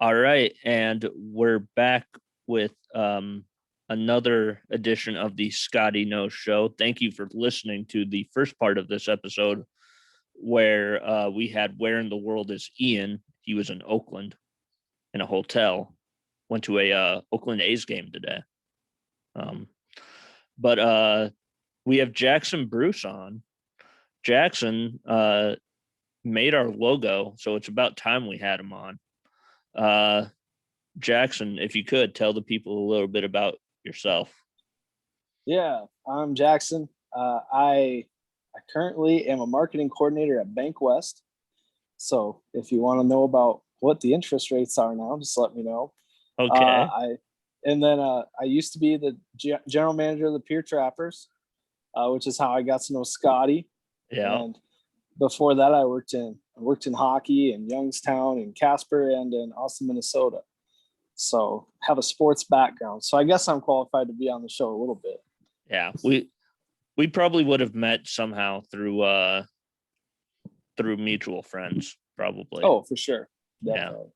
All right, and we're back with another edition of the Scotty Knows Show. Thank you for listening to the first part of this episode where we had Where in the World is Ian? He was in Oakland in a hotel, went to a Oakland A's game today. But we have Jackson Bruce on. Jackson made our logo, so it's about time we had him on. Jackson, if you could tell the people a little bit about yourself. Yeah, I'm Jackson. I currently am a marketing coordinator at Bank West. So if you want to know about what the interest rates are now, just let me know. Okay. I used to be the general manager of the Pier Trappers, which is how I got to know Scotty. Yeah. And before that, I worked in hockey in Youngstown, in Casper, and in Austin, Minnesota. So have a sports background. So I guess I'm qualified to be on the show a little bit. Yeah, we probably would have met somehow through mutual friends, probably. Oh, for sure. Definitely. Yeah.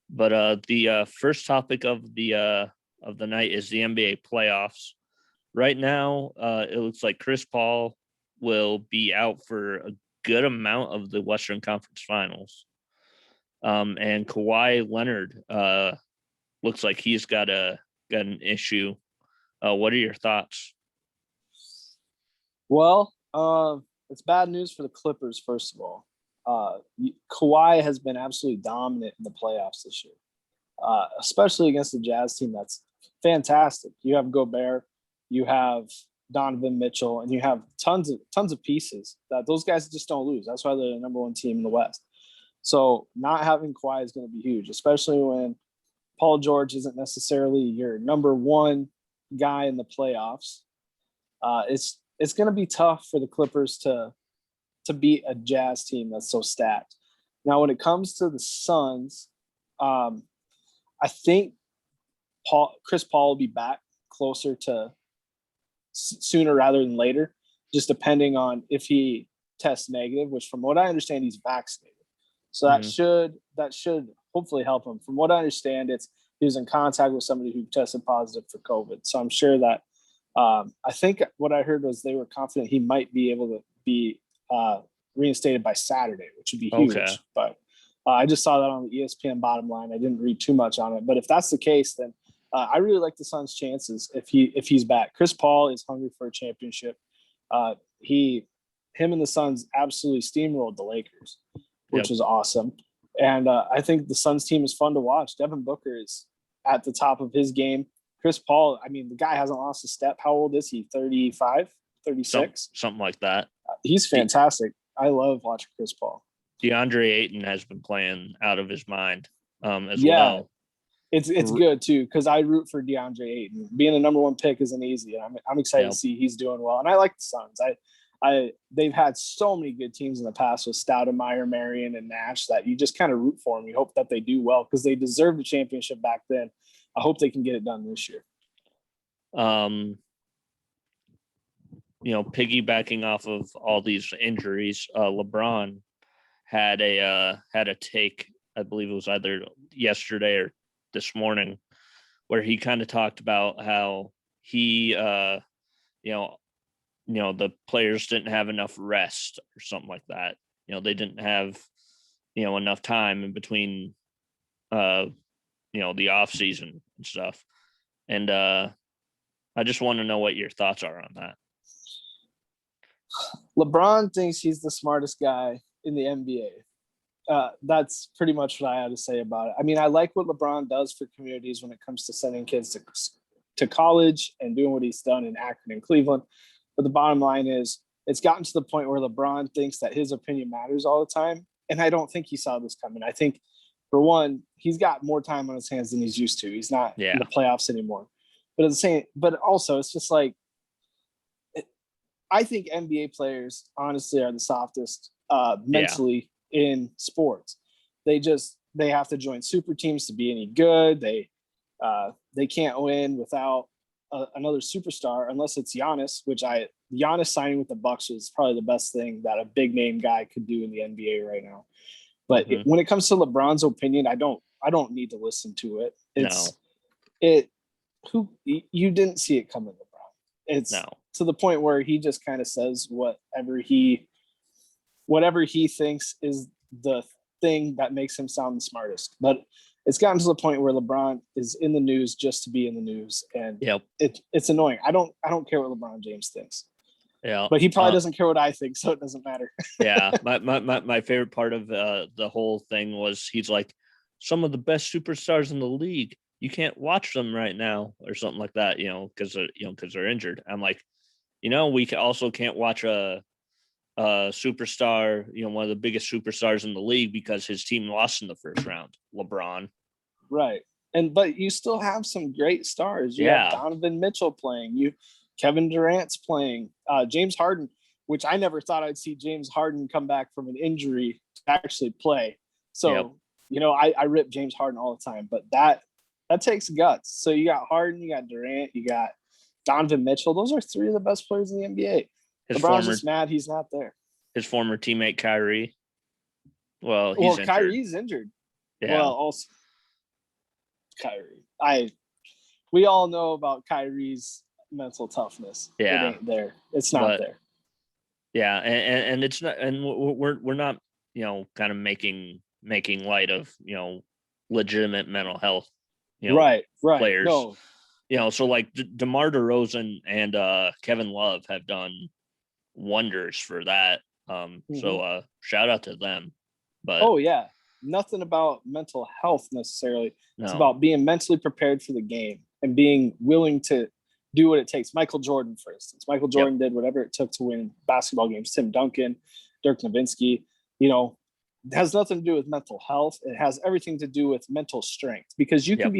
But the first topic of the night is the NBA playoffs. Right now, it looks like Chris Paul will be out for a good amount of the Western Conference Finals. And Kawhi Leonard looks like he's got an issue. What are your thoughts? Well, it's bad news for the Clippers, first of all. Kawhi has been absolutely dominant in the playoffs this year, especially against the Jazz team that's fantastic. You have Gobert, you have Donovan Mitchell, and you have tons of pieces that those guys just don't lose. That's why they're the number one team in the West. So not having Kawhi is going to be huge, especially when Paul George isn't necessarily your number one guy in the playoffs. It's going to be tough for the Clippers to beat a Jazz team that's so stacked. Now, when it comes to the Suns, I think Chris Paul will be back closer to sooner rather than later, just depending on if he tests negative, which from what I understand, he's vaccinated. So that should hopefully help him. From what I understand, he was in contact with somebody who tested positive for COVID. So I'm sure that I think what I heard was they were confident he might be able to be reinstated by Saturday, which would be huge. Okay. But I just saw that on the ESPN bottom line. I didn't read too much on it. But if that's the case, then I really like the Suns' chances if he's back. Chris Paul is hungry for a championship. Him and the Suns absolutely steamrolled the Lakers, which was awesome. And I think the Suns team is fun to watch. Devin Booker is at the top of his game. Chris Paul, I mean, the guy hasn't lost a step. How old is he? 35, 36? Something like that. He's fantastic. I love watching Chris Paul. DeAndre Ayton has been playing out of his mind as well. It's good too, because I root for DeAndre Ayton. Being the number one pick isn't easy. I'm excited to see he's doing well, and I like the Suns. They've had so many good teams in the past with Stoudemire, Marion, and Nash that you just kind of root for them. You hope that they do well because they deserved a championship back then. I hope they can get it done this year. Piggybacking off of all these injuries, LeBron had a take, I believe it was either yesterday or this morning, where he kind of talked about how he, the players didn't have enough rest or something like that. They didn't have, enough time in between, the off season and stuff. And I just want to know what your thoughts are on that. LeBron thinks he's the smartest guy in the NBA. That's pretty much what I had to say about it. I mean, I like what LeBron does for communities when it comes to sending kids to college and doing what he's done in Akron and Cleveland. But the bottom line is it's gotten to the point where LeBron thinks that his opinion matters all the time. And I don't think he saw this coming. I think, for one, he's got more time on his hands than he's used to. He's not in the playoffs anymore. But also, it's just like, I think NBA players, honestly, are the softest mentally in sports. They have to join super teams to be any good. They can't win without another superstar unless it's Giannis, Giannis signing with the Bucks is probably the best thing that a big name guy could do in the NBA right now. But when it comes to LeBron's opinion, I don't I don't need to listen to it. No. You didn't see it coming, LeBron. It's No. to the point where he just kind of says whatever he thinks is the thing that makes him sound the smartest. But it's gotten to the point where LeBron is in the news just to be in the news, and Yep. it's annoying. I don't care what LeBron James thinks. Yeah. But he probably doesn't care what I think, so it doesn't matter. Yeah. My favorite part of the whole thing was he's like, some of the best superstars in the league, you can't watch them right now or something like that, because they're injured. I'm like, we also can't watch a superstar, one of the biggest superstars in the league because his team lost in the first round, LeBron. Right. But you still have some great stars. You have Donovan Mitchell playing. Kevin Durant's playing. James Harden, which I never thought I'd see James Harden come back from an injury to actually play. So, I rip James Harden all the time, but that takes guts. So you got Harden, you got Durant, you got Donovan Mitchell. Those are three of the best players in the NBA. LeBron's just mad he's not there. His former teammate Kyrie. Well, injured. Kyrie's injured. Yeah. Well, also Kyrie. We all know about Kyrie's mental toughness. Yeah. It ain't there. It's not there. Yeah, and it's not, and we're not, kind of making light of, legitimate mental health, right players. No. So like DeMar DeRozan and Kevin Love have done wonders for that. So shout out to them. But nothing about mental health necessarily. No. It's about being mentally prepared for the game and being willing to do what it takes. Michael Jordan, for instance. Michael Jordan did whatever it took to win basketball games. Tim Duncan, Dirk Nowitzki, it has nothing to do with mental health. It has everything to do with mental strength, because you can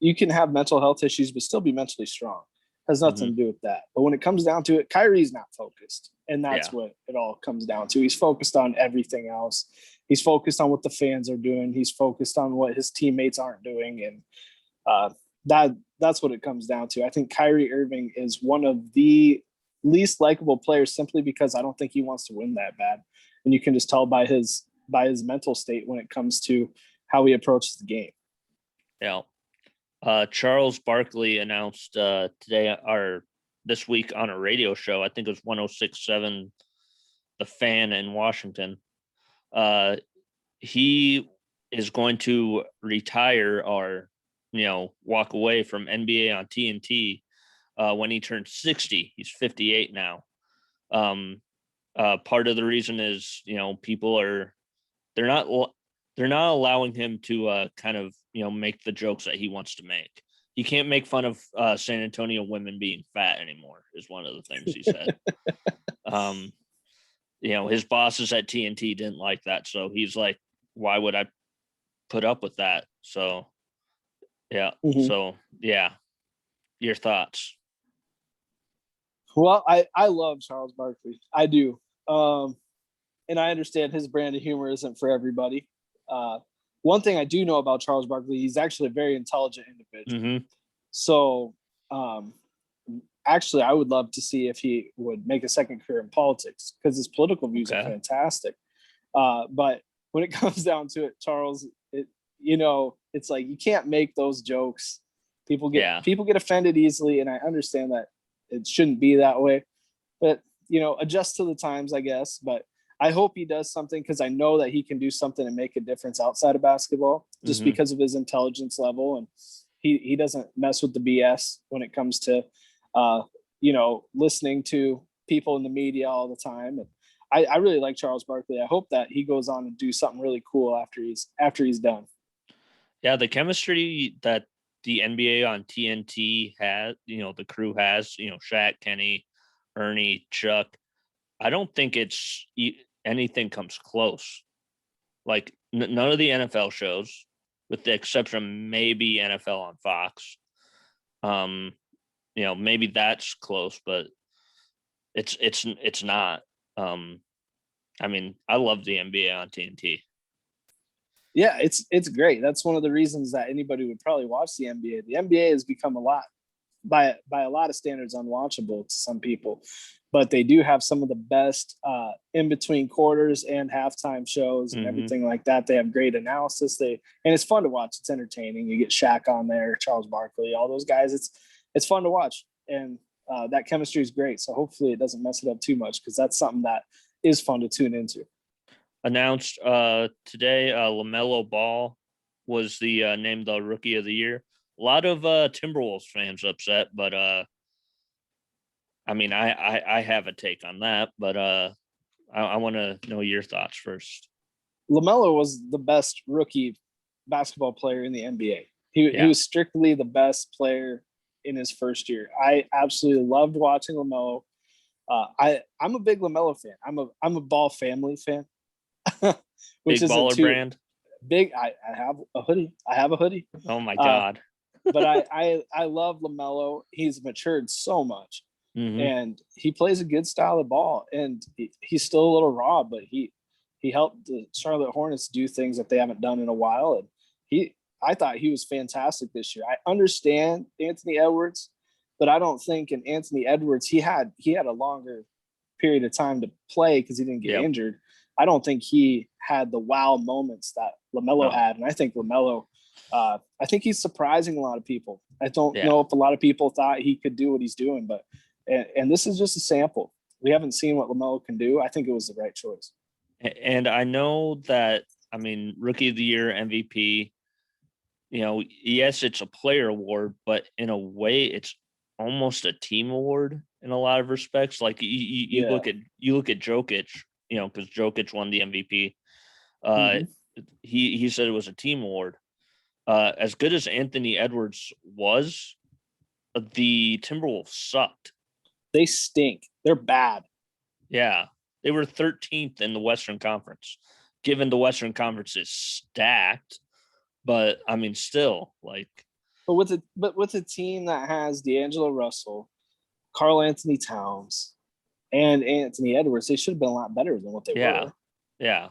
you can have mental health issues but still be mentally strong. It has nothing to do with that. But when it comes down to it, Kyrie's not focused. And that's what it all comes down to. He's focused on everything else. He's focused on what the fans are doing. He's focused on what his teammates aren't doing. And that's what it comes down to. I think Kyrie Irving is one of the least likable players simply because I don't think he wants to win that bad. And you can just tell by his mental state when it comes to how he approaches the game. Yeah. Charles Barkley announced today or this week on a radio show, I think it was 106.7 The Fan in Washington. He is going to retire or, walk away from NBA on TNT when he turns 60. He's 58 now. Part of the reason is, people they're not allowing him to kind of, make the jokes that he wants to make. He can't make fun of San Antonio women being fat anymore, is one of the things he said. His bosses at TNT didn't like that. So he's like, why would I put up with that? So, yeah. So, yeah. Your thoughts? Well, I love Charles Barkley. I do. And I understand his brand of humor isn't for everybody. One thing I do know about Charles Barkley, he's actually a very intelligent individual. So, actually, I would love to see if he would make a second career in politics because his political views are fantastic. But when it comes down to it, Charles, it's like you can't make those jokes. People get offended easily, and I understand that it shouldn't be that way. But adjust to the times, I guess. But I hope he does something because I know that he can do something and make a difference outside of basketball just because of his intelligence level. And he doesn't mess with the BS when it comes to, listening to people in the media all the time. And I really like Charles Barkley. I hope that he goes on and do something really cool after he's done. Yeah, the chemistry that the NBA on TNT has, the crew has, Shaq, Kenny, Ernie, Chuck. I don't think anything comes close. Like none of the NFL shows, with the exception of maybe NFL on Fox. Maybe that's close, but it's not. I love the NBA on TNT. Yeah, it's great. That's one of the reasons that anybody would probably watch the NBA. The NBA has become by a lot of standards unwatchable to some people but they do have some of the best in between quarters and halftime shows and everything like that. They have great analysis. And it's fun to watch. It's entertaining. You get Shaq on there, Charles Barkley, all those guys. It's fun to watch, and that chemistry is great. So hopefully it doesn't mess it up too much, because that's something that is fun to tune into. Announced today, LaMelo Ball was named the Rookie of the Year. A lot of Timberwolves fans upset, but I mean, I have a take on that, but I want to know your thoughts first. LaMelo was the best rookie basketball player in the NBA. He was strictly the best player in his first year. I absolutely loved watching LaMelo. I'm a big LaMelo fan. I'm a Ball family fan. Which big baller brand. Big. I have a hoodie. Oh my God. But I love LaMelo. He's matured so much. And he plays a good style of ball, and he's still a little raw, but he helped the Charlotte Hornets do things that they haven't done in a while. And I thought he was fantastic this year. I understand Anthony Edwards, but I don't think in Anthony Edwards, he had a longer period of time to play because he didn't get injured. I don't think he had the wow moments that LaMelo had. And I think LaMelo, I think he's surprising a lot of people. I don't know if a lot of people thought he could do what he's doing, but and this is just a sample. We haven't seen what LaMelo can do. I think it was the right choice. And I know that, I mean, Rookie of the Year, MVP, yes, it's a player award, but in a way it's almost a team award in a lot of respects. Like you look at Jokic, because Jokic won the MVP. He said it was a team award. As good as Anthony Edwards was, the Timberwolves sucked. They stink. They're bad. Yeah. They were 13th in the Western Conference, given the Western Conference is stacked. But I mean, still, like. But with a team that has D'Angelo Russell, Karl Anthony Towns, and Anthony Edwards, they should have been a lot better than what they were. Yeah.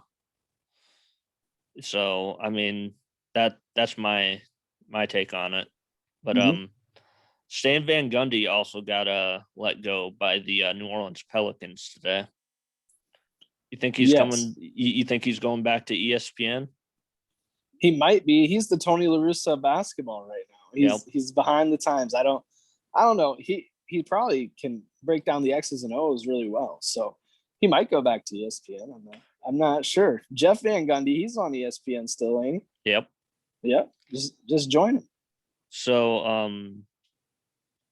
So I mean, that's my take on it. But Stan Van Gundy also got let go by the New Orleans Pelicans today. You think he's coming? You think he's going back to ESPN? He might be. He's the Tony La Russa of basketball right now. He's behind the times. I don't know. He probably can break down the X's and O's really well. So he might go back to ESPN. I'm not sure. Jeff Van Gundy, he's on ESPN still, ain't he? Yep. Yep. Just join him. So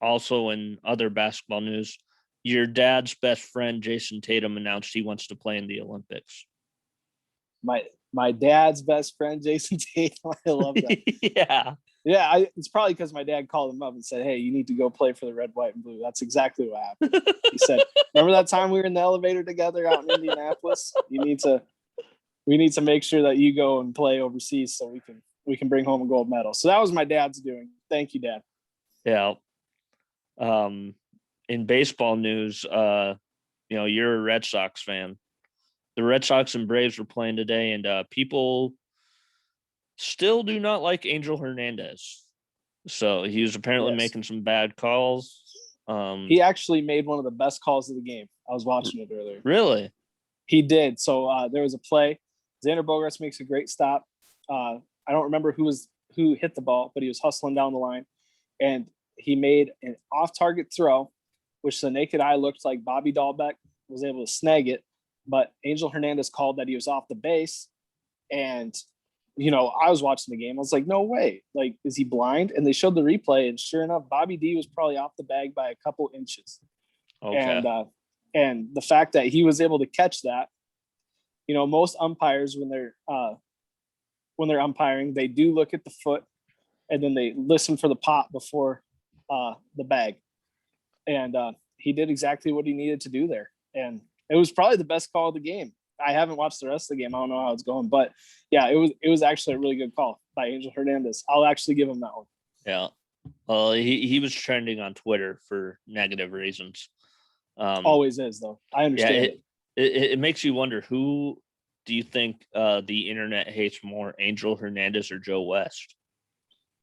also in other basketball news, your dad's best friend Jason Tatum announced he wants to play in the Olympics. My dad's best friend Jason Tatum. I love that. Yeah. It's probably because my dad called him up and said, "Hey, you need to go play for the red, white, and blue." That's exactly what happened. He said, "Remember that time we were in the elevator together out in Indianapolis? We need to make sure that you go and play overseas so we can bring home a gold medal." So that was my dad's doing. Thank you, Dad. Yeah. In baseball news, you're a Red Sox fan. The Red Sox and Braves were playing today, and people still do not like Angel Hernandez. So he was apparently making some bad calls. He actually made one of the best calls of the game. I was watching it earlier. Really? He did. So there was a play. Xander Bogaerts makes a great stop. I don't remember who hit the ball, but he was hustling down the line, and he made an off-target throw, which the naked eye looked like Bobby Dahlbeck was able to snag it. But Angel Hernandez called that he was off the base. And, I was watching the game. I was like, no way. Like, is he blind? And they showed the replay. And sure enough, Bobby D was probably off the bag by a couple inches. Okay. And the fact that he was able to catch that, most umpires, when they're umpiring, they do look at the foot and then they listen for the pop before the bag. And he did exactly what he needed to do there. And it was probably the best call of the game. I haven't watched the rest of the game. I don't know how it's going, but yeah, it was actually a really good call by Angel Hernandez. I'll actually give him that one. Yeah. Well, he was trending on Twitter for negative reasons. Always is, though. I understand. It makes you wonder, who do you think the internet hates more, Angel Hernandez or Joe West?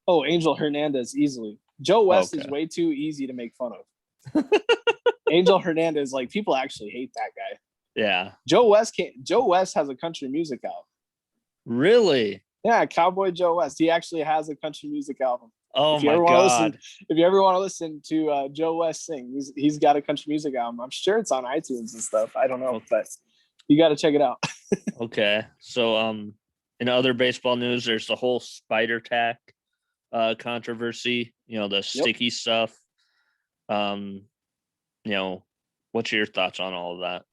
Oh, Angel Hernandez easily. Joe West is way too easy to make fun of. Angel Hernandez, like people actually hate that guy. Yeah. Joe West has a country music album. Really? Yeah, Cowboy Joe West. He actually has a country music album. Oh my God. If you ever want to listen to Joe West sing, he's got a country music album. I'm sure it's on iTunes and stuff. I don't know, but you got to check it out. Okay. So in other baseball news, there's the whole spider tack controversy, the sticky stuff. What's your thoughts on all of that?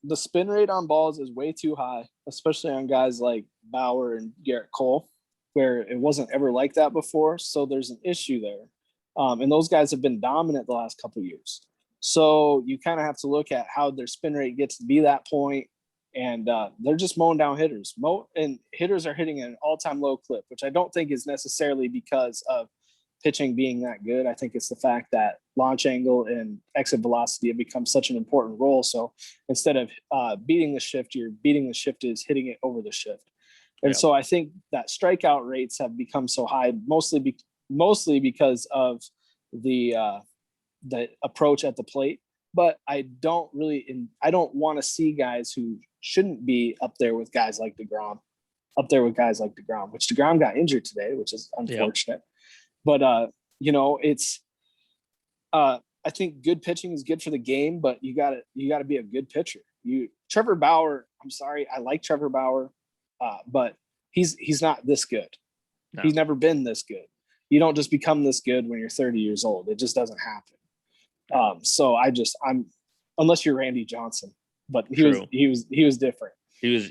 The spin rate on balls is way too high, especially on guys like Bauer and Garrett Cole, where it wasn't ever like that before. So there's an issue there. And those guys have been dominant the last couple of years. So you kind of have to look at how their spin rate gets to be that point. And they're just mowing down hitters. And hitters are hitting at an all-time low clip, which I don't think is necessarily because of pitching being that good. I think it's the fact that launch angle and exit velocity have become such an important role. So instead of beating the shift, you're beating the shift is hitting it over the shift. And so I think that strikeout rates have become so high, mostly because of the approach at the plate. But I don't want to see guys who shouldn't be up there with guys like DeGrom, which DeGrom got injured today, which is unfortunate. But it's I think good pitching is good for the game, but you gotta be a good pitcher. Trevor Bauer, I'm sorry, I like Trevor Bauer, but he's not this good. No. He's never been this good. You don't just become this good when you're 30 years old. It just doesn't happen. So I'm unless you're Randy Johnson, but he was different. He was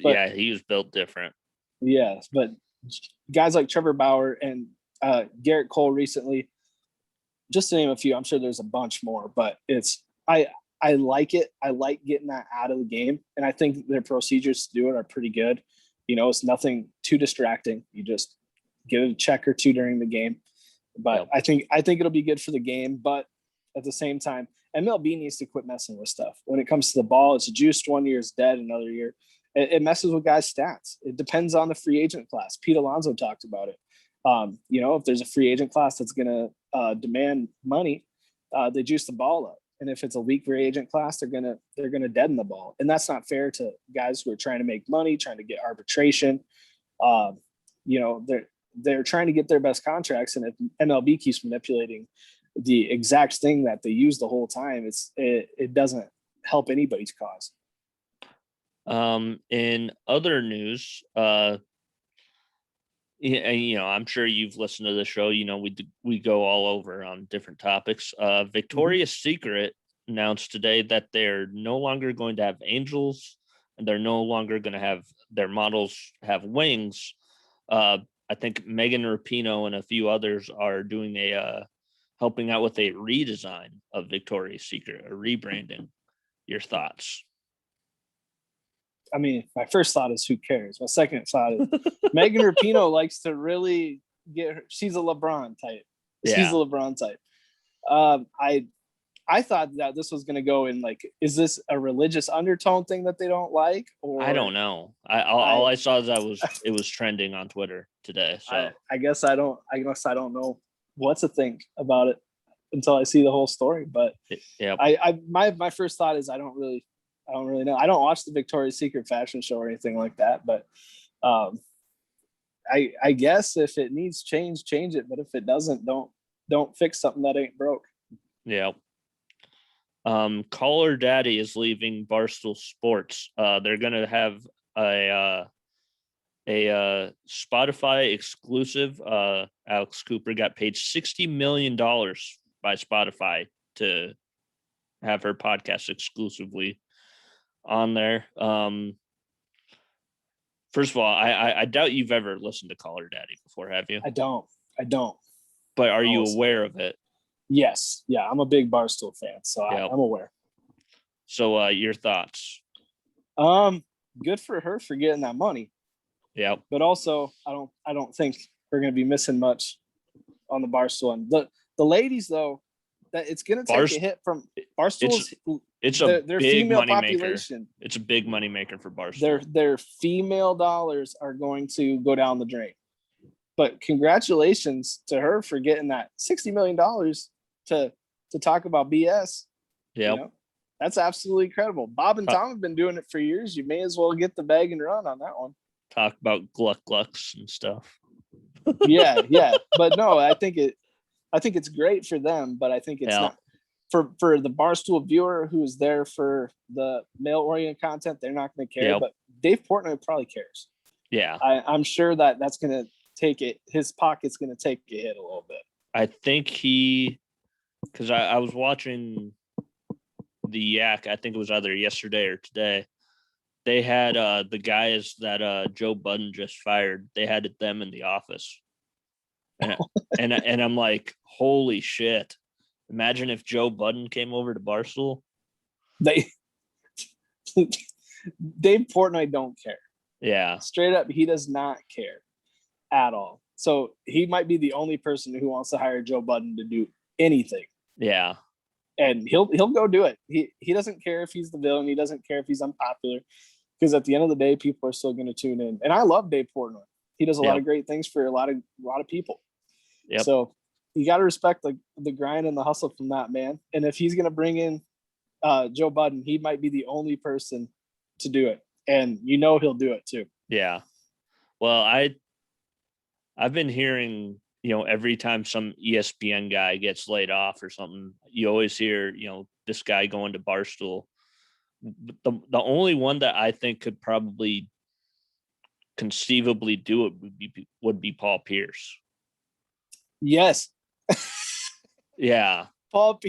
built different. Yes, but guys like Trevor Bauer and Garrett Cole recently, just to name a few, I'm sure there's a bunch more, but I like it. I like getting that out of the game. And I think their procedures to do it are pretty good. It's nothing too distracting. You just get a check or two during the game. But I think it'll be good for the game. But at the same time, MLB needs to quit messing with stuff. When it comes to the ball, it's juiced 1 year, is dead another year. It messes with guys' stats. It depends on the free agent class. Pete Alonso talked about it. If there's a free agent class that's going to demand money, they juice the ball up. And if it's a weak free agent class, they're gonna deaden the ball, and that's not fair to guys who are trying to make money, trying to get arbitration. They're trying to get their best contracts, and if MLB keeps manipulating the exact thing that they use the whole time, it doesn't help anybody's cause. In other news, I'm sure you've listened to the show. We go all over on different topics. Victoria's Secret announced today that they're no longer going to have angels, and they're no longer going to have their models have wings. I think Megan Rapinoe and a few others are doing helping out with a redesign of Victoria's Secret, a rebranding. Your thoughts? I mean, my first thought is who cares? My second thought is Megan Rapinoe likes to really get her. She's a LeBron type. Yeah. She's a LeBron type. I thought that this was going to go in is this a religious undertone thing that they don't like? Or I don't know. All I saw is that it was trending on Twitter today. So I guess I don't know what to think about it until I see the whole story. But yeah, my first thought is I don't really know. I don't watch the Victoria's Secret fashion show or anything like that, but I guess if it needs change it. But if it doesn't, don't fix something that ain't broke. Yeah. Caller Daddy is leaving Barstool Sports. They're gonna have a Spotify exclusive. Alex Cooper got paid $60 million by Spotify to have her podcast exclusively on there. First of all, I doubt you've ever listened to Caller Daddy before, have you? I don't. But are you aware of it? Yes. Yeah, I'm a big Barstool fan, so I'm aware. So your thoughts? Good for her for getting that money. Yeah. But also, I don't think we're going to be missing much on the Barstool end. The ladies, though, that it's going to take a hit from Barstool's. It's their big female population. Maker. It's a big money maker for Barstool. Their female dollars are going to go down the drain. But congratulations to her for getting that $60 million to to talk about BS. Yep. You know? That's absolutely incredible. Bob and Tom have been doing it for years. You may as well get the bag and run on that one. Talk about glucks and stuff. Yeah. But no, I think it's great for them, but I think it's not for the Barstool viewer who's there for the male-oriented content. They're not going to care, but Dave Portnoy probably cares. Yeah. I'm sure that's going to take it. His pocket's going to take a hit a little bit. I think because I was watching the Yak, I think it was either yesterday or today. They had the guys that Joe Budden just fired. They had them in the office, and I'm like, holy shit! Imagine if Joe Budden came over to Barstool. Dave Portnoy don't care. Yeah, straight up, he does not care at all. So he might be the only person who wants to hire Joe Budden to do anything. Yeah. And he'll go do it. He doesn't care if he's the villain. He doesn't care if he's unpopular, because at the end of the day, people are still going to tune in. And I love Dave Portnoy. He does a lot of great things for a lot of people. Yep. So you got to respect the grind and the hustle from that man. And if he's going to bring in Joe Budden, he might be the only person to do it. And he'll do it too. Yeah. Well, I've been hearing, every time some ESPN guy gets laid off or something, you always hear, this guy going to Barstool. The only one that I think could probably conceivably do it would be Paul Pierce. Yes. Yeah. Paul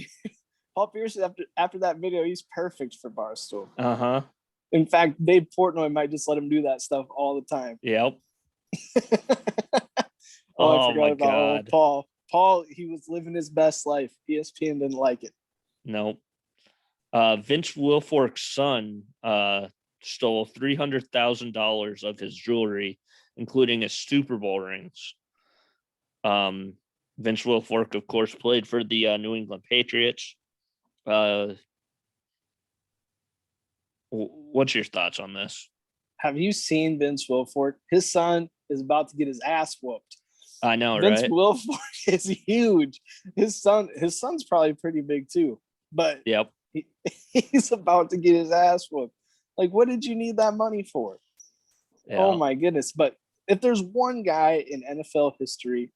Pierce, after that video, he's perfect for Barstool. Uh-huh. In fact, Dave Portnoy might just let him do that stuff all the time. Yep. I forgot about old Paul. Paul, he was living his best life. ESPN didn't like it. Nope. Vince Wilfork's son stole $300,000 of his jewelry, including his Super Bowl rings. Vince Wilfork, of course, played for the New England Patriots. What's your thoughts on this? Have you seen Vince Wilfork? His son is about to get his ass whooped. I know, Vince right? Wilfork is huge. His son's probably pretty big too. But yep, he's about to get his ass whooped. Like, what did you need that money for? Yeah. Oh my goodness! But if there's one guy in NFL history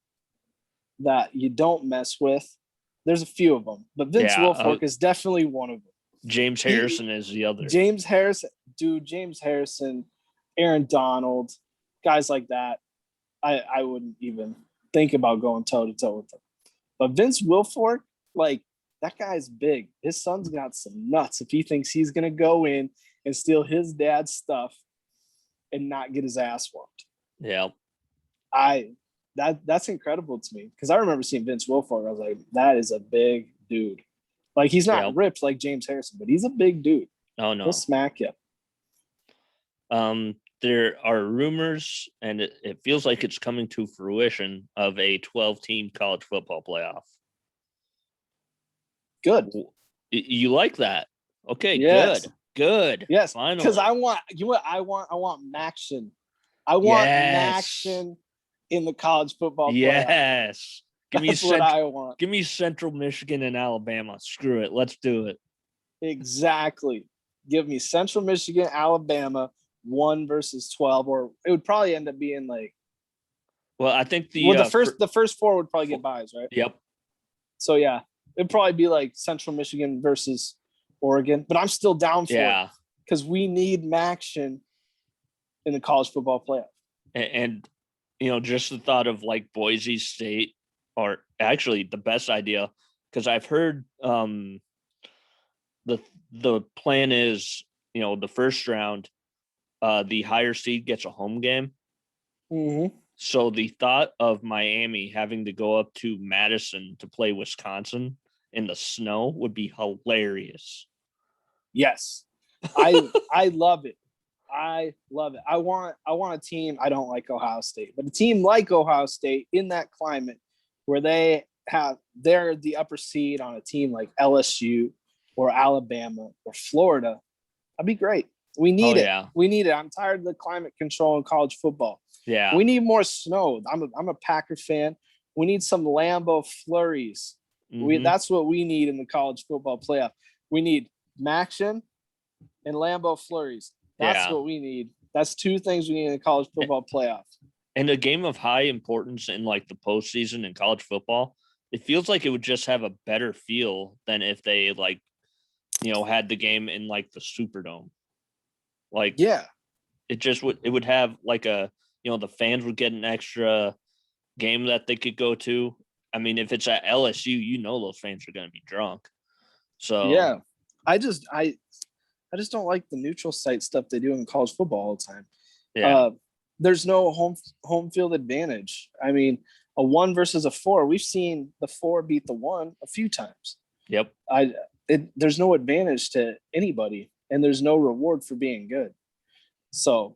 that you don't mess with, there's a few of them. But Vince Wilfork is definitely one of them. James Harrison is the other. James Harrison, Aaron Donald, guys like that. I wouldn't even think about going toe-to-toe with him. But Vince Wilfork, that guy's big. His son's got some nuts if he thinks he's going to go in and steal his dad's stuff and not get his ass whooped. Yeah. That's incredible to me, because I remember seeing Vince Wilfork. I was like, that is a big dude. He's not ripped like James Harrison, but he's a big dude. Oh, no. He'll smack you. There are rumors, and it feels like it's coming to fruition, of a 12-team college football playoff. Good. You like that? Okay, yes. Good. Yes, finally. Because I want Maction. I want Maction in the college football playoff. Yes. That's what I want. Give me Central Michigan and Alabama. Screw it. Let's do it. Exactly. Give me Central Michigan, Alabama, 1 versus 12, or it would probably end up being Well, I think the first 4 would probably get buys, right? Yep. So yeah, it'd probably be Central Michigan versus Oregon, but I'm still down for it because we need Maction in the college football playoff. And just the thought of Boise State, or actually the best idea, because I've heard the plan is, the first round, the higher seed gets a home game. Mm-hmm. So the thought of Miami having to go up to Madison to play Wisconsin in the snow would be hilarious. Yes. I love it. I love it. I want a team. I don't like Ohio State, but a team like Ohio State in that climate where they're the upper seed on a team like LSU or Alabama or Florida. That'd be great. We need it. Yeah. We need it. I'm tired of the climate control in college football. Yeah. We need more snow. I'm a Packer fan. We need some Lambeau flurries That's what we need in the college football playoff. We need Maction and Lambeau flurries. That's what we need. That's two things we need in the college football playoff. And a game of high importance in like the postseason in college football, it feels like it would just have a better feel than if they like, had the game in like the Superdome. Like, it would have like the fans would get an extra game that they could go to. I mean, if it's at LSU, those fans are going to be drunk. So yeah, I just don't like the neutral site stuff they do in college football all the time. Yeah. There's no home field advantage. I mean, a 1 versus a 4. We've seen the 4 beat the 1 a few times. Yep. There's no advantage to anybody, and there's no reward for being good. So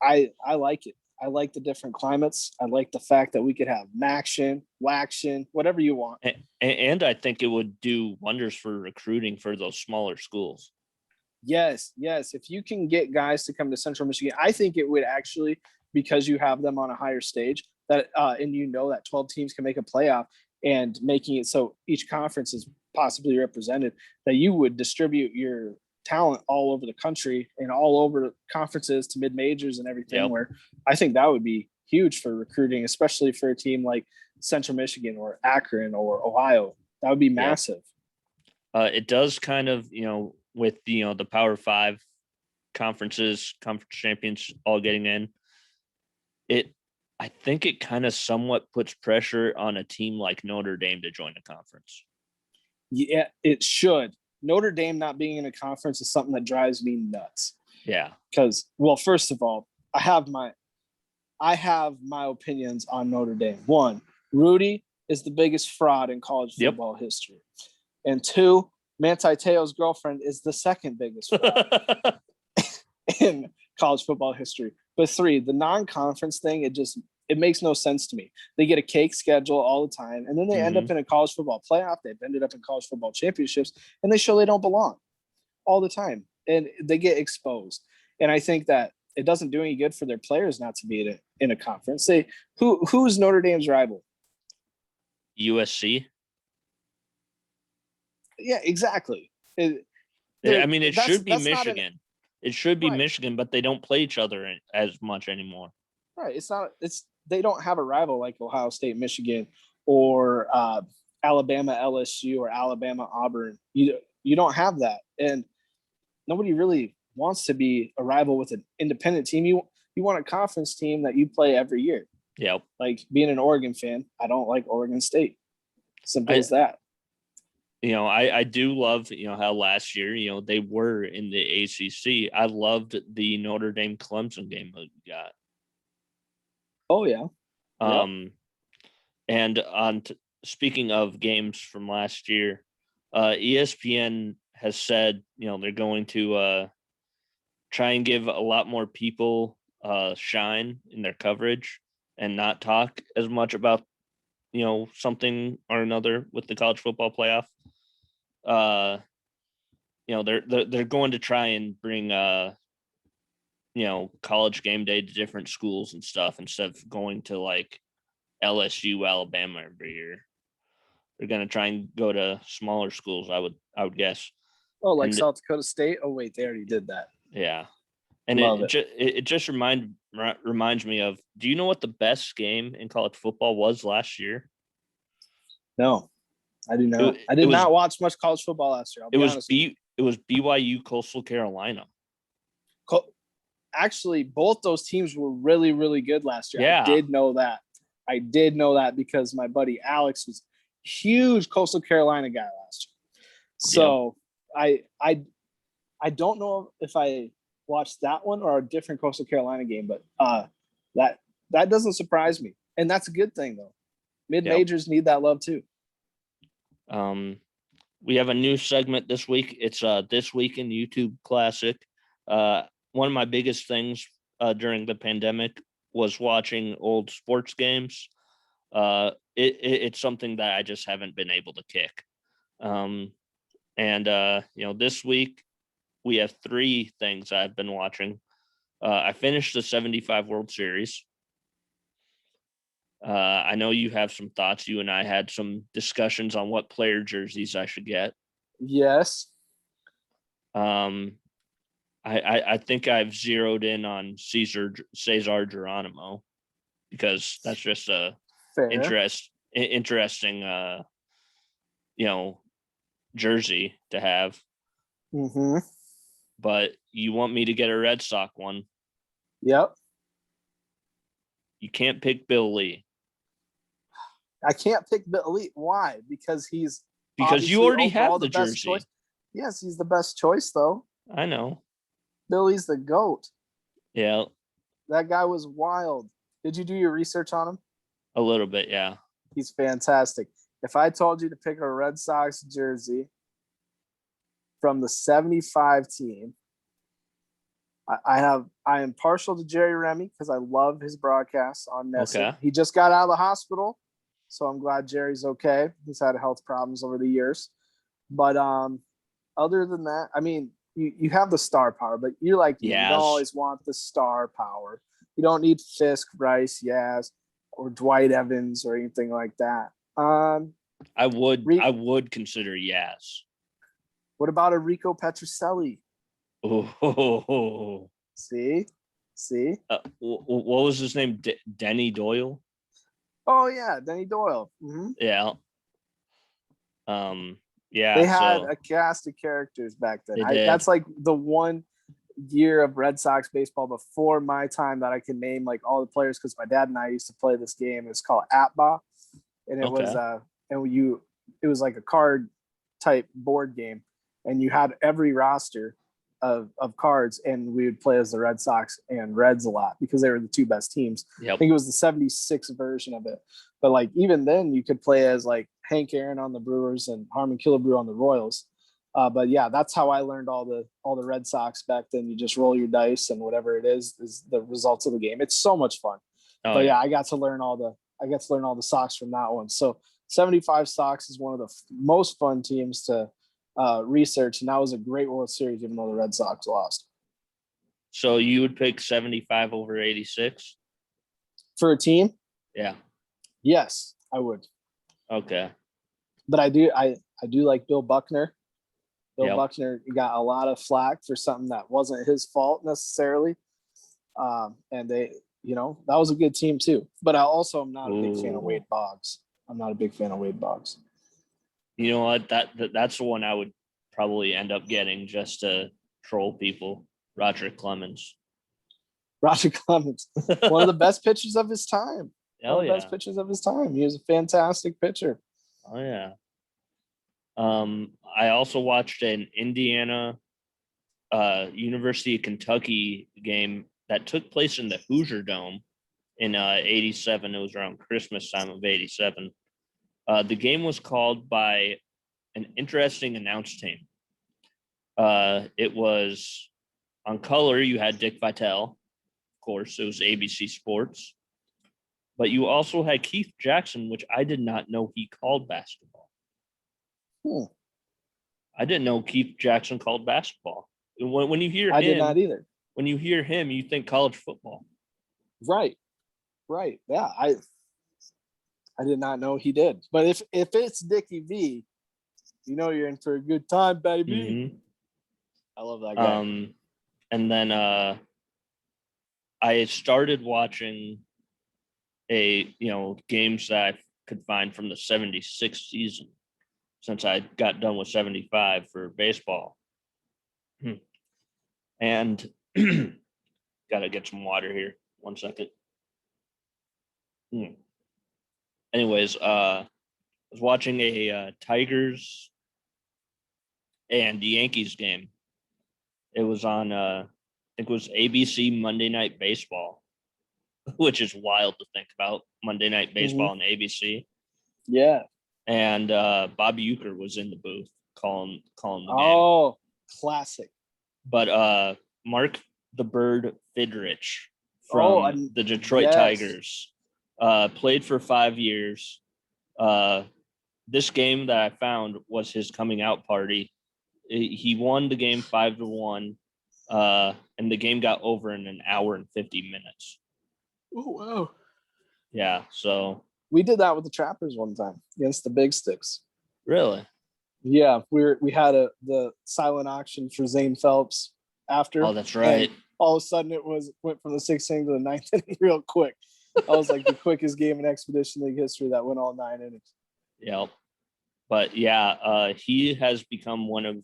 I like it. I like the different climates. I like the fact that we could have Maction, Waction, whatever you want. And I think it would do wonders for recruiting for those smaller schools. Yes. If you can get guys to come to Central Michigan, I think it would actually, because you have them on a higher stage, that and that 12 teams can make a playoff, and making it so each conference is possibly represented, that you would distribute your talent all over the country and all over conferences to mid-majors and everything. Yep. Where I think that would be huge for recruiting, especially for a team like Central Michigan or Akron or Ohio. That would be massive. It does kind of, with the Power 5 conference champions all getting in, I think it kind of somewhat puts pressure on a team like Notre Dame to join the conference. Yeah, it should. Notre Dame not being in a conference is something that drives me nuts. Yeah. Because, well, first of all, I have my opinions on Notre Dame. 1, Rudy is the biggest fraud in college football history. And 2, Manti Te'o's girlfriend is the second biggest fraud in college football history. But 3, the non-conference thing, it makes no sense to me. They get a cake schedule all the time, and then they end up in a college football playoff. They've ended up in college football championships, and they show they don't belong all the time, and they get exposed. And I think that it doesn't do any good for their players not to be in a conference. Who's Notre Dame's rival? USC. Yeah, exactly. It should be Michigan. It should be Michigan, but they don't play each other as much anymore. Right. They don't have a rival like Ohio State, Michigan, or Alabama, LSU, or Alabama, Auburn. You don't have that. And nobody really wants to be a rival with an independent team. You want a conference team that you play every year. Yep. Like being an Oregon fan, I don't like Oregon State. Simple as that. I do love, how last year, they were in the ACC. I loved the Notre Dame Clemson game that we got. Oh, yeah. And speaking of games from last year, ESPN has said, they're going to try and give a lot more people shine in their coverage and not talk as much about, something or another with the college football playoff. They're going to try and bring college game day to different schools and stuff instead of going to like LSU, Alabama every year. They're going to try and go to smaller schools, I would guess. Oh, like South Dakota State? Oh, wait, they already did that. Yeah. And it just reminds me of, do you know what the best game in college football was last year? No, I do not. I did not watch much college football last year. It was BYU Coastal Carolina. Actually, both those teams were really, really good last year. Yeah. I did know that because my buddy Alex was a huge Coastal Carolina guy last year. So yep. I don't know if I watched that one or a different Coastal Carolina game, but that doesn't surprise me. And that's a good thing, though. Mid-majors need that love, too. We have a new segment this week. It's This Week in YouTube Classic. One of my biggest things during the pandemic was watching old sports games. It's something that I just haven't been able to kick. This week we have 3 things I've been watching. I finished the 75 World Series. I know you have some thoughts. You and I had some discussions on what player jerseys I should get. Yes. I think I've zeroed in on Cesar Geronimo because that's just a Fair. interesting jersey to have. Mm-hmm. But you want me to get a Red Sox one? Yep. You can't pick Bill Lee. I can't pick Bill Lee. Why? Because you already have the jersey. Choice. Yes, he's the best choice, though. I know. Billy's the GOAT. Yeah. That guy was wild. Did you do your research on him? A little bit, yeah. He's fantastic. If I told you to pick a Red Sox jersey from the 75 team, I am partial to Jerry Remy because I love his broadcasts on Nessie. Okay. He just got out of the hospital, so I'm glad Jerry's okay. He's had health problems over the years. But other than that, I mean, you have the star power, but you're like, you don't always want the star power. You don't need Fisk, Rice, Yaz, or Dwight Evans or anything like that. I would consider Yaz. What about a Rico Petrocelli? Oh, see. What was his name? Denny Doyle. Oh yeah, Denny Doyle. Mm-hmm. Yeah. Yeah. They had a cast of characters back then. That's like the one year of Red Sox baseball before my time that I can name like all the players because my dad and I used to play this game. It's called Atba, and it was it was like a card type board game, and you had every roster of cards, and we would play as the Red Sox and Reds a lot because they were the two best teams. Yep. I think it was the 76 version of it. But like even then you could play as like Hank Aaron on the Brewers and Harmon Killebrew on the Royals. But yeah, that's how I learned all the Red Sox back then. You just roll your dice and whatever it is the results of the game. It's so much fun. But yeah, I got to learn all the Sox from that one. So 75 Sox is one of the most fun teams to research, and that was a great World Series, even though the Red Sox lost. So you would pick 75 over 86 for a team? Yeah. Yes, I would. Okay. But I do like Bill Buckner. Buckner got a lot of flack for something that wasn't his fault necessarily. And they, that was a good team too. But I also am not a big fan of Wade Boggs. You know what? That's the one I would probably end up getting just to troll people. Roger Clemens. One of the best pitchers of his time. Best pitchers of his time. He was a fantastic pitcher. Oh yeah. I also watched an Indiana University of Kentucky game that took place in the Hoosier Dome in 87. It was around Christmas time of 87. The game was called by an interesting announce team. It was on color. You had Dick Vitale, of course. It was ABC Sports. But you also had Keith Jackson, which I did not know he called basketball. I didn't know Keith Jackson called basketball. When you hear him, I did not either. When you hear him, you think college football. Right. Yeah, I did not know he did. But if it's Dickie V, you're in for a good time, baby. Mm-hmm. I love that guy. And then I started watching games that I could find from the 76 season since I got done with 75 for baseball. And gotta get some water here. 1 second. Anyways, I was watching a Tigers and the Yankees game. It was on I think it was ABC Monday Night Baseball, which is wild to think about. Monday Night Baseball on ABC. Yeah. And Bob Uecker was in the booth calling the game. Oh, classic. But Mark the Bird Fidrich from the Detroit Tigers played for 5 years. This game that I found was his coming out party. He won the game 5-1, and the game got over in an hour and 50 minutes. Oh, wow. Yeah. So We did that with the Trappers one time against the Big Sticks. really, Yeah, we had the silent auction for Zane Phelps after. oh, that's right. All of a sudden, went from the 6th inning to the 9th inning real quick. That was like the quickest game in Expedition League history that went all 9 innings. Yep. But yeah, he has become one of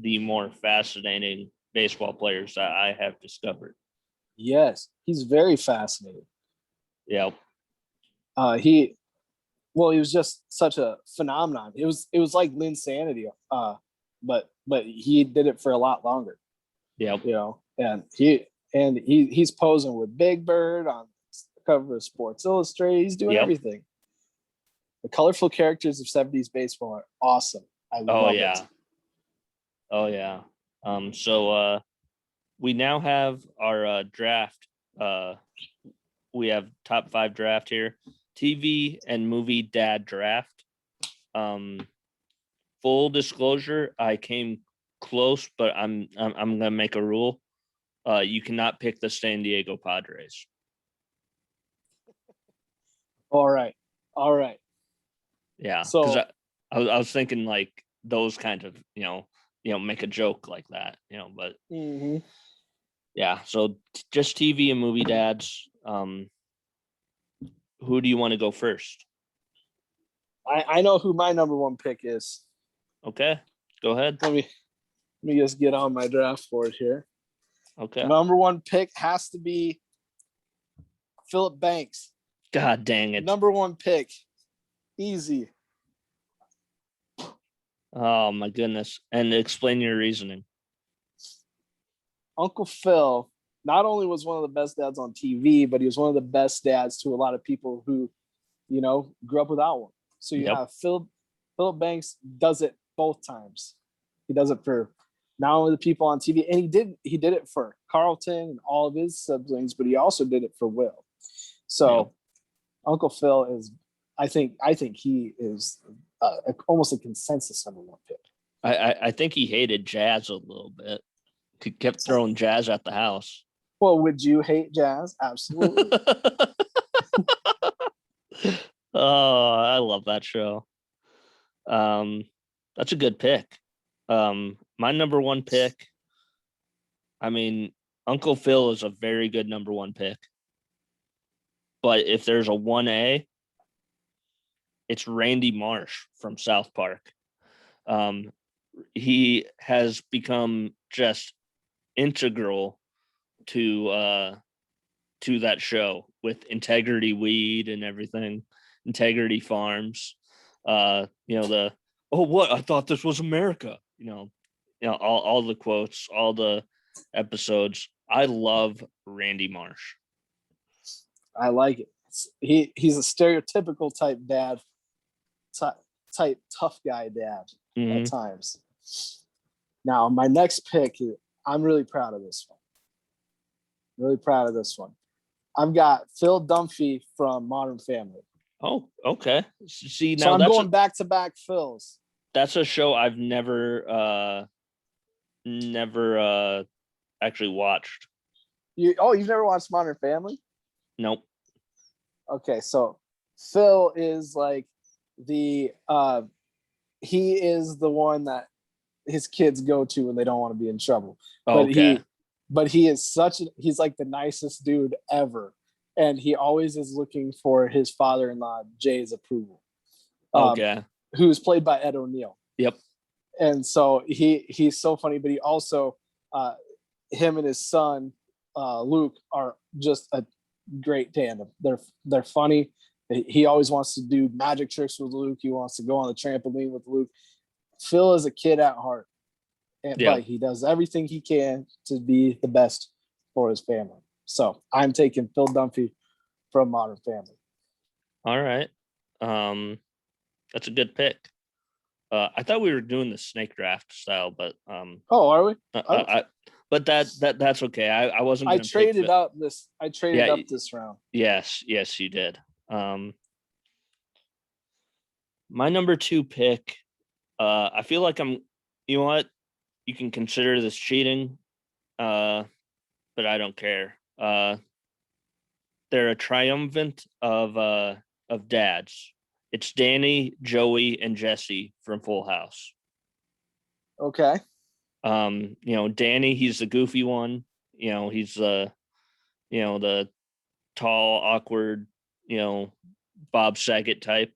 the more fascinating baseball players that I have discovered. Yes, he's very fascinating. Yep. He was just such a phenomenon. It was like Linsanity, but he did it for a lot longer. Yep. And he's posing with Big Bird on the cover of Sports Illustrated. He's doing everything. The colorful characters of 70s baseball are awesome. I love it. Oh yeah. So we now have our draft. We have top 5 draft here. TV and movie dad draft. Full disclosure, I came close, but I'm gonna make a rule. You cannot pick the San Diego Padres. All right. Yeah. So I was thinking like those kind of, make a joke like that, but yeah. So just TV and movie dads. Who do you want to go first? I know who my number 1 pick is. Okay, go ahead. Let me just get on my draft board here. Okay. Number 1 pick has to be Philip Banks. God dang it. Number 1 pick. Easy. Oh my goodness. And explain your reasoning. Uncle Phil not only was one of the best dads on TV, but he was one of the best dads to a lot of people who, grew up without one. So you have Philip Banks does it both times. He does it for not only the people on TV, and he did it for Carlton and all of his siblings, but he also did it for Will. So Uncle Phil is, I think he is almost a consensus number 1 pick. I think he hated Jazz a little bit. He kept throwing Jazz at the house. Well, would you hate Jazz? Absolutely. Oh, I love that show. That's a good pick. My number 1 pick, I mean, Uncle Phil is a very good number 1 pick. But if there's a 1A, it's Randy Marsh from South Park. He has become just integral to that show with Integrity Weed and everything, Integrity Farms. What? I thought this was America. All the quotes, all the episodes. I love Randy Marsh. I like it. He's a stereotypical type dad, type tough guy dad at times. Now, my next pick, I'm really proud of this one. I've got Phil Dunphy from Modern Family. Oh, okay. See, now so I'm going back to back Phils. That's a show I've never actually watched. You've never watched Modern Family? Nope. Okay, so Phil is like he is the one that his kids go to when they don't want to be in trouble. Oh, But he is he's like the nicest dude ever. And he always is looking for his father-in-law, Jay's approval. Who's played by Ed O'Neill. Yep. And so he's so funny, but he also, him and his son, Luke, are just a great tandem. They're funny. He always wants to do magic tricks with Luke. He wants to go on the trampoline with Luke. Phil is a kid at heart, but he does everything he can to be the best for his family. So I'm taking Phil Dunphy from Modern Family. All right. That's a good pick. I thought we were doing the snake draft style, but are we? But that's okay. I wasn't. I traded up this round. Yes, you did. My number 2 pick. I feel like I'm. You know what? You can consider this cheating, but I don't care. they're a triumvirate of dads. It's Danny, Joey, and Jesse from Full House. Okay. Danny, he's the goofy one. He's the tall, awkward, Bob Saget type.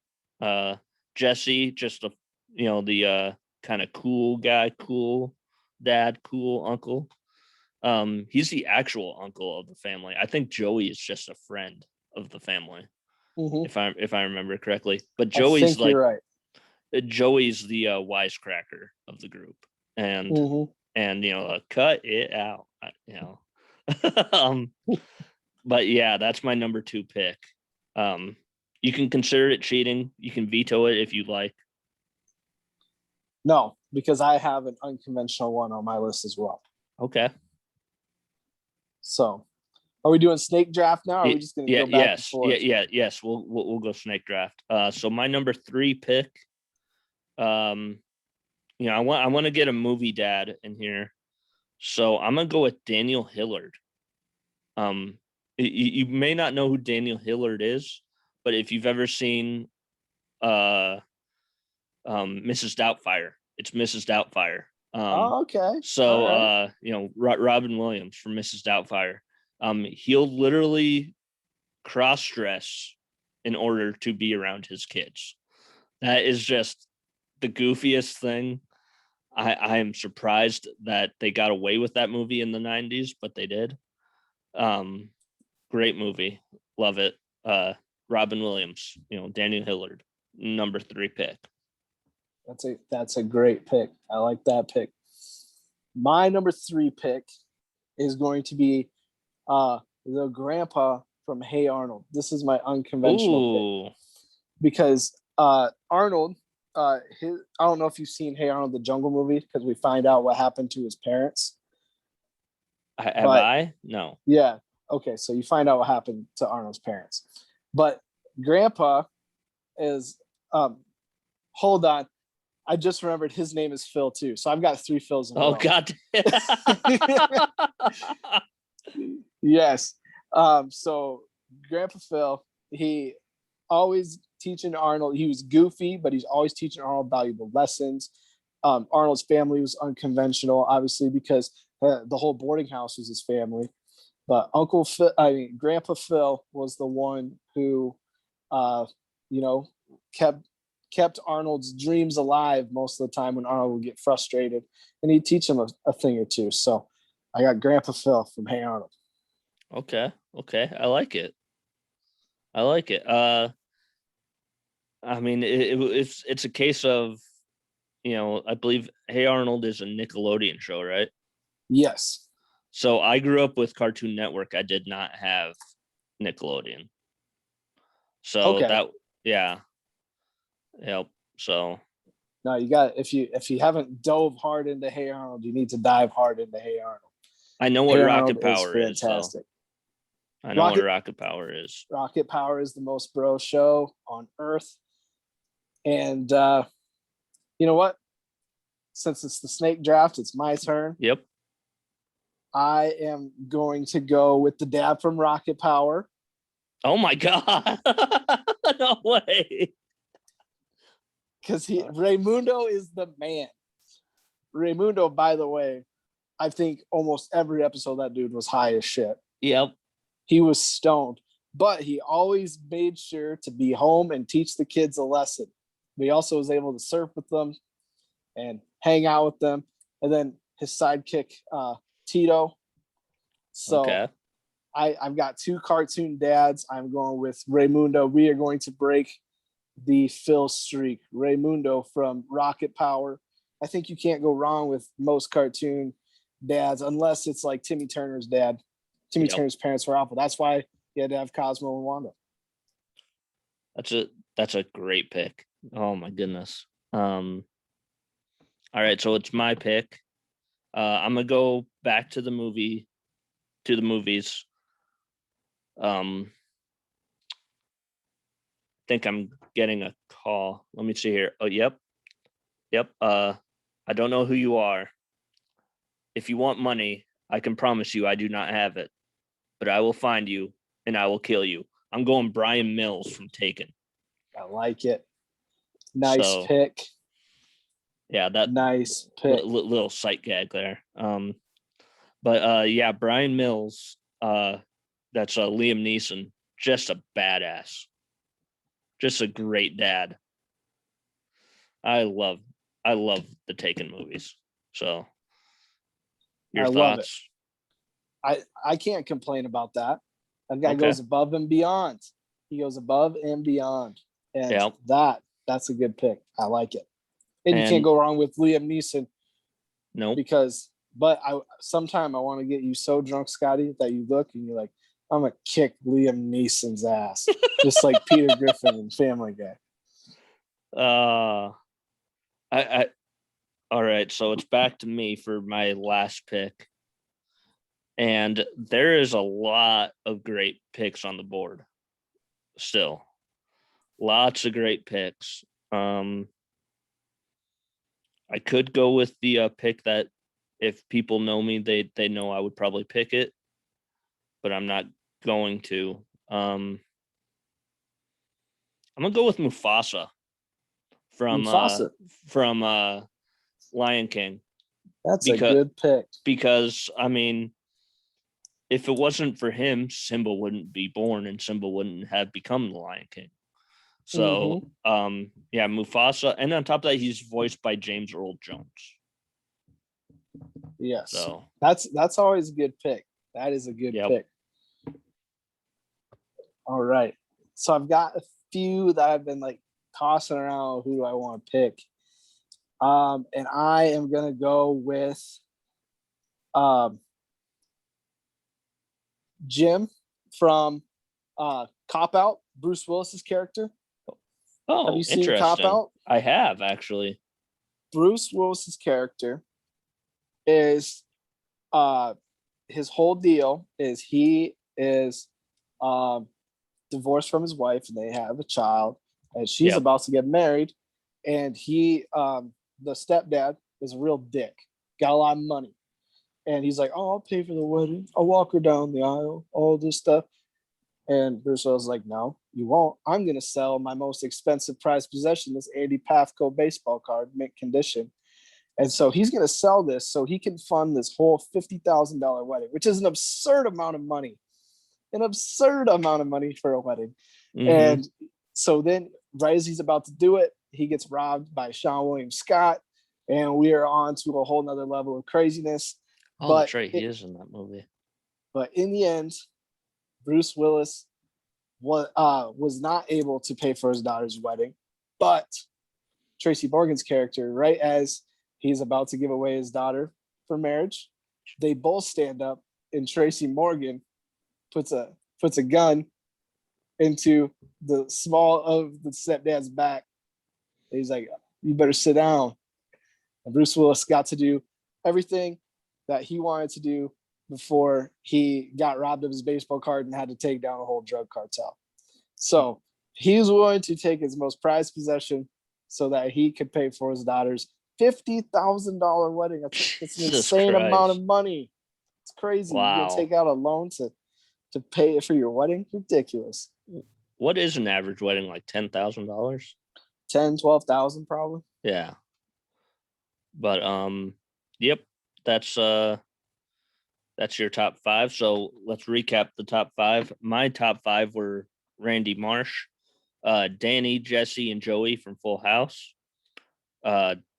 Jesse, just the kind of cool guy, cool dad, cool uncle. He's the actual uncle of the family. I think Joey is just a friend of the family, if I remember correctly. But Joey's you're right. Joey's the wisecracker of the group, and cut it out, but yeah, that's my number 2 pick. You can consider it cheating. You can veto it if you like. No, because I have an unconventional one on my list as well. Okay. So, are we doing snake draft now? Or are we just going to go back and forth? Yes. We'll go snake draft. So my number 3 pick. I want to get a movie dad in here, so I'm gonna go with Daniel Hillard. You may not know who Daniel Hillard is, but if you've ever seen Mrs. Doubtfire, it's Mrs. Doubtfire. Okay. So Robin Williams from Mrs. Doubtfire. He'll literally cross-dress in order to be around his kids. That is just the goofiest thing. I am surprised that they got away with that movie in the 90s, but they did. Great movie. Love it. Robin Williams, Daniel Hillard, number 3 pick. That's a great pick. I like that pick. My number 3 pick is going to be the grandpa from Hey Arnold. This is my unconventional pick because Arnold, I don't know if you've seen Hey Arnold, the Jungle movie, because we find out what happened to his parents. I? No. Yeah. Okay. So you find out what happened to Arnold's parents, but grandpa is, hold on. I just remembered his name is Phil too. So I've got 3 Phils. Oh, God. Yes. So Grandpa Phil, he always teaching Arnold. He was goofy, but he's always teaching Arnold valuable lessons. Arnold's family was unconventional, obviously, because the whole boarding house was his family. But Grandpa Phil was the one who, kept Arnold's dreams alive most of the time when Arnold would get frustrated, and he'd teach him a thing or two. So I got Grandpa Phil from Hey Arnold. Okay. I like it. I mean, it's a case of, I believe Hey Arnold is a Nickelodeon show, right? Yes. So I grew up with Cartoon Network. I did not have Nickelodeon. So yeah. Yep. So no, you got, if you haven't dove hard into Hey Arnold, you need to dive hard into Hey Arnold. I know what Hey Rocket Power is. Fantastic. I know what Rocket Power is. Rocket Power is the most bro show on earth. And you know what? Since it's the snake draft, it's my turn. Yep. I am going to go with the dad from Rocket Power. Oh my God. No way. Because Raymundo is the man. Raymundo, by the way, I think almost every episode that dude was high as shit. Yep. He was stoned, but he always made sure to be home and teach the kids a lesson. But he also was able to surf with them and hang out with them. And then his sidekick, Tito. So okay. I've got 2 cartoon dads. I'm going with Raymundo. We are going to break the Phil streak. Raymundo from Rocket Power. I think you can't go wrong with most cartoon dads unless it's like Timmy Turner's dad. Timmy Turner's parents were awful. That's why you had to have Cosmo and Wanda. That's a great pick. Oh my goodness. All right, so it's my pick. I'm gonna go back to the movies. I think I'm getting a call. Let me see here. Oh, yep. I don't know who you are. If you want money, I can promise you I do not have it, but I will find you and I will kill you. I'm going Brian Mills from Taken. I like it. Nice pick. Yeah, that nice pick. Little sight gag there. But yeah, Brian Mills. That's Liam Neeson. Just a badass. Just a great dad. I love the Taken movies. So, your thoughts? I can't complain about that. That guy goes above and beyond. He goes above and beyond, and that's a good pick. I like it. And you can't go wrong with Liam Neeson. No, but sometime I want to get you so drunk, Scotty, that you look and you're like, I'm gonna kick Liam Neeson's ass, just like Peter Griffin in Family Guy. All right, so it's back to me for my last pick. And there is a lot of great picks on the board. Still. Lots of great picks. I could go with the pick that if people know me, they know I would probably pick it, but I'm not going to. I'm gonna go with Mufasa from Lion King. That's a good pick. Because I mean, if it wasn't for him, Simba wouldn't be born and Simba wouldn't have become the Lion King. So, Mufasa. And on top of that, he's voiced by James Earl Jones. Yes. So that's always a good pick. That is a good pick. All right. So I've got a few that I've been like tossing around. Who do I want to pick? And I am going to go with Jim from Cop Out, Bruce Willis's character. Oh, have you seen Cop Out? I have, actually. Bruce Willis's character is his whole deal is he is divorced from his wife and they have a child and she's about to get married, and he the stepdad is a real dick, got a lot of money, and he's like, oh, I'll pay for the wedding, I'll walk her down the aisle, all this stuff. And Bruce was like, no, you won't. I'm going to sell my most expensive prized possession, this Andy Pafko baseball card, mint condition. And so he's going to sell this so he can fund this whole $50,000 wedding, which is an absurd amount of money. An absurd amount of money for a wedding. Mm-hmm. And so then right as he's about to do it, he gets robbed by Sean William Scott. And we are on to a whole nother level of craziness. Oh, that's right. He is in that movie. But in the end, Bruce Willis was not able to pay for his daughter's wedding, but Tracy Morgan's character, right as he's about to give away his daughter for marriage, they both stand up, and Tracy Morgan puts a gun into the small of the stepdad's back. He's like, you better sit down. And Bruce Willis got to do everything that he wanted to do before he got robbed of his baseball card and had to take down a whole drug cartel. So he's willing to take his most prized possession so that he could pay for his daughter's $50,000 wedding. It's an insane amount of money. It's crazy. Wow. You're going to take out a loan to pay it for your wedding? Ridiculous. What is an average wedding? Like $10,000? 12,000 probably. Yeah. But yep, that's your top five. So let's recap the top five. My top five were Randy Marsh, Danny, Jesse, and Joey from Full House,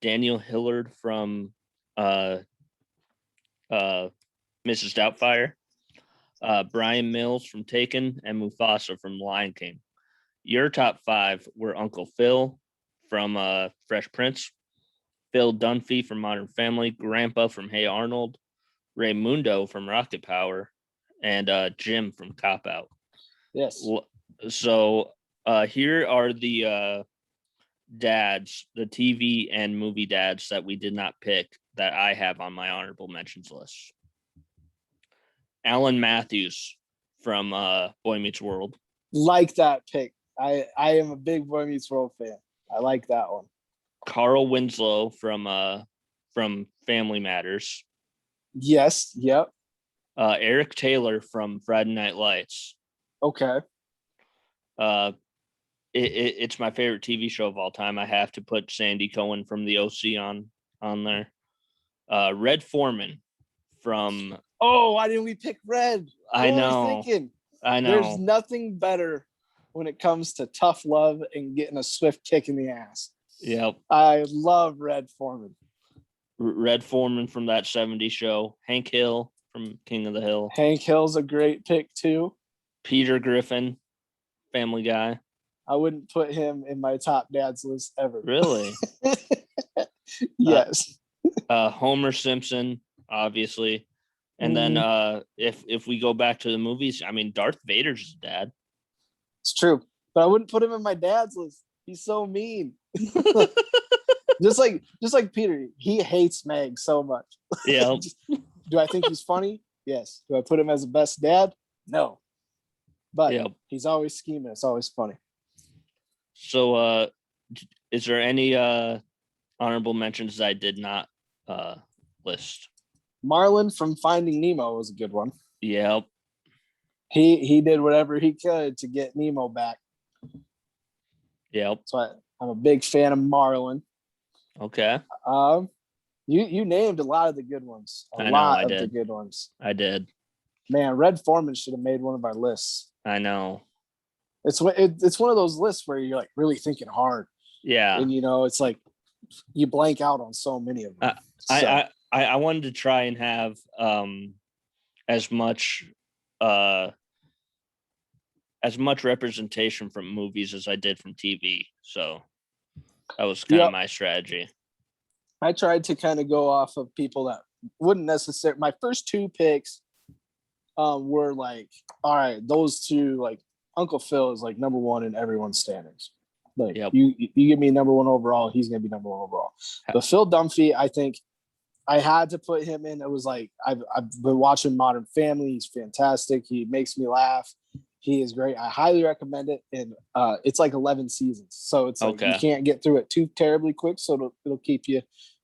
Daniel Hillard from Mrs. Doubtfire, Brian Mills from Taken, and Mufasa from Lion King. Your top five were Uncle Phil from Fresh Prince, Phil Dunphy from Modern Family, Grandpa from Hey Arnold, Raymundo from Rocket Power, and Jim from Cop Out. Yes. So here are the dads, the TV and movie dads that we did not pick that I have on my honorable mentions list. Alan Matthews from Boy Meets World. Like that pick. I am a big Boy Meets World fan. I like that one. Carl Winslow from Family Matters. Yes. Yep. Eric Taylor from Friday Night Lights. Okay. It's my favorite TV show of all time. I have to put Sandy Cohen from the OC on there. Red Foreman from. Oh, why didn't we pick Red? I What were we know. thinking? I know. There's nothing better when it comes to tough love and getting a swift kick in the ass. Yep. I love Red Foreman. Red Foreman from that 70s show. Hank Hill from King of the Hill. Hank Hill's a great pick too. Peter Griffin, Family Guy. I wouldn't put him in my top dads list ever. Really? Yes. Homer Simpson, obviously. And then if we go back to the movies, I mean, Darth Vader's his dad. It's true. But I wouldn't put him in my dad's list. He's so mean. just like Peter, he hates Meg so much. Yeah. Do I think he's funny? Yes. Do I put him as the best dad? No. But he's always scheming. It's always funny. So is there any honorable mentions that I did not list? Marlin from Finding Nemo was a good one. Yep. He did whatever he could to get Nemo back. Yep. So I'm a big fan of Marlin. Okay. You named a lot of the good ones. A lot of the good ones. I did. Man, Red Foreman should have made one of our lists. I know. It's one of those lists where you're like really thinking hard. Yeah. And it's like you blank out on so many of them. I wanted to try and have as much representation from movies as I did from TV. So that was kind of my strategy. I tried to kind of go off of people that wouldn't necessarily. My first two picks were like, all right, those two, like Uncle Phil is like number one in everyone's standings. Like you give me number one overall, he's gonna be number one overall. But Phil Dunphy, I think I had to put him in. It was like I've been watching Modern Family. He's fantastic. He makes me laugh. He is great. I highly recommend it. And it's like 11 seasons, so it's like you can't get through it too terribly quick. So it'll keep you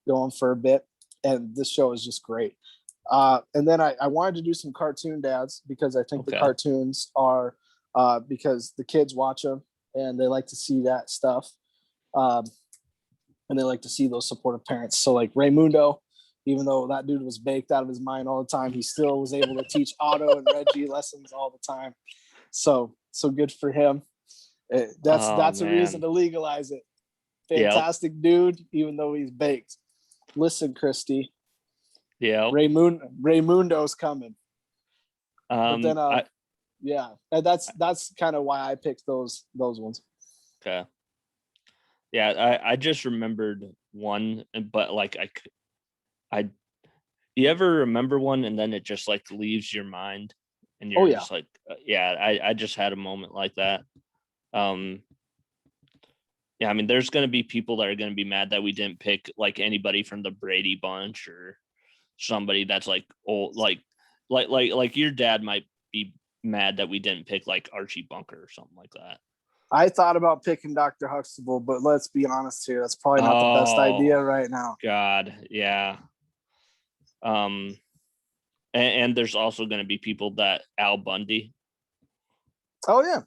going for a bit. And this show is just great. And then I wanted to do some cartoon dads because I think the cartoons are because the kids watch them and they like to see that stuff. And they like to see those supportive parents. So like Raymundo, even though that dude was baked out of his mind all the time, he still was able to teach Otto and Reggie lessons all the time. So good for him. That's a reason to legalize it. Fantastic dude, even though he's baked. Listen, Christy. Yeah. Raymundo's coming. But then and that's kind of why I picked those ones. Okay. Yeah, I just remembered one, but like I you ever remember one and then it just like leaves your mind and you're just like I just had a moment like that. Yeah, I mean, there's going to be people that are going to be mad that we didn't pick like anybody from the Brady Bunch or somebody that's like old, like your dad might be mad that we didn't pick like Archie Bunker or something like that. I thought about picking Dr. Huxtable, but let's be honest here, that's probably not the best idea right now. God, yeah. And there's also going to be people that Al Bundy. Oh yeah,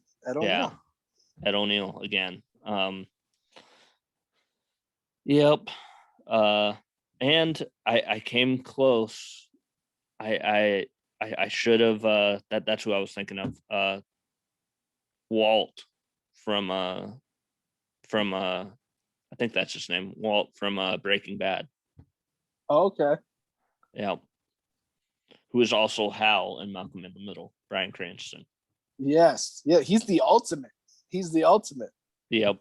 Ed O'Neill again. Yep. And I came close. I should have that's who I was thinking of. Walt from I think that's his name. Walt from Breaking Bad. Oh, okay. Yeah. Who is also Hal in Malcolm in the Middle, Bryan Cranston. Yes. Yeah, he's the ultimate. Yep.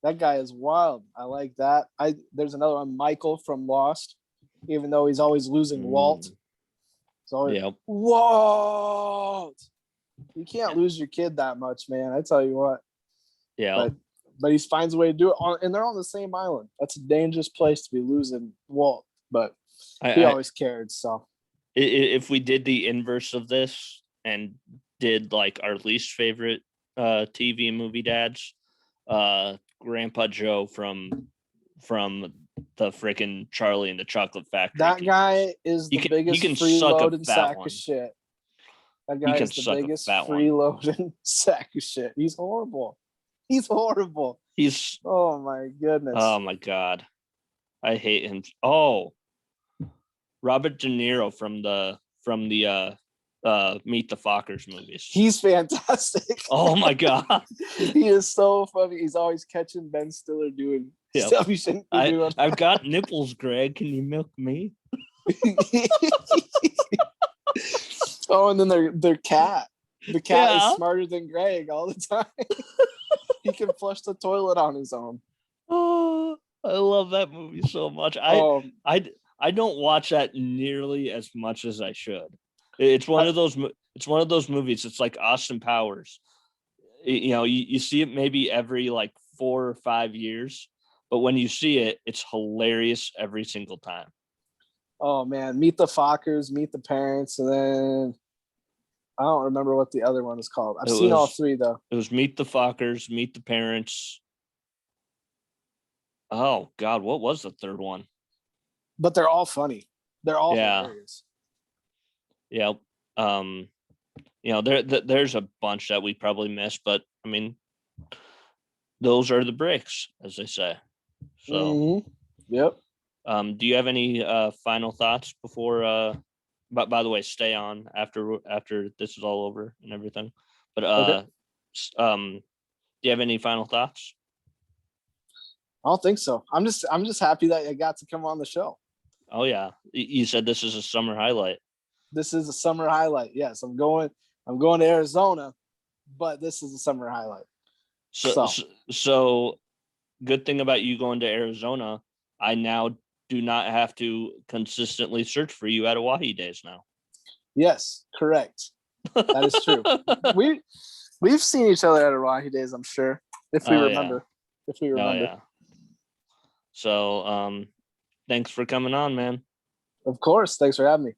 That guy is wild. I like that. There's another one, Michael from Lost, even though he's always losing Walt. Walt. You can't lose your kid that much, man. I tell you what. Yeah. But he finds a way to do it. And they're on the same island. That's a dangerous place to be losing Walt. But he always cared. So if we did the inverse of this and did like our least favorite TV and movie dads, Grandpa Joe from the freaking Charlie and the Chocolate Factory. That guy is the biggest freeloading sack of shit. That He guy can is the suck a biggest fat one. freeloading sack of shit. He's horrible. He's horrible. He's Oh my goodness. oh my god, I hate him. Oh, Robert De Niro from the Meet the Fockers movies. He's fantastic. Oh my god. He is so funny. He's always catching Ben Stiller doing Yep. stuff he shouldn't be doing. I've got nipples, Greg. Can you milk me? Oh, and then their cat. The cat Yeah. is smarter than Greg all the time. He can flush the toilet on his own. Oh, I love that movie so much. I don't watch that nearly as much as I should. It's one of those movies. It's like Austin Powers. You know, you see it maybe every like 4 or 5 years, but when you see it, it's hilarious every single time. Oh man, Meet the Fockers, Meet the Parents, and then I don't remember what the other one is called. I've seen all three though. It was Meet the Fockers, Meet the Parents. Oh God, what was the third one? But they're all funny. They're all hilarious. Yeah. You know, there's a bunch that we probably missed, but I mean, those are the breaks, as they say. So, Yep. Do you have any final thoughts before? But by the way, stay on after this is all over and everything. But Okay. do you have any final thoughts? I don't think so. I'm just happy that I got to come on the show. Oh yeah, you said this is a summer highlight. This is a summer highlight. Yes, I'm going to Arizona, but this is a summer highlight. So good thing about you going to Arizona, I now do not have to consistently search for you at Hawaii days now. Yes, correct. That is true. We've seen each other at Hawaii days, I'm sure, if we remember. Yeah. If we remember. Yeah. So, thanks for coming on, man. Of course. Thanks for having me.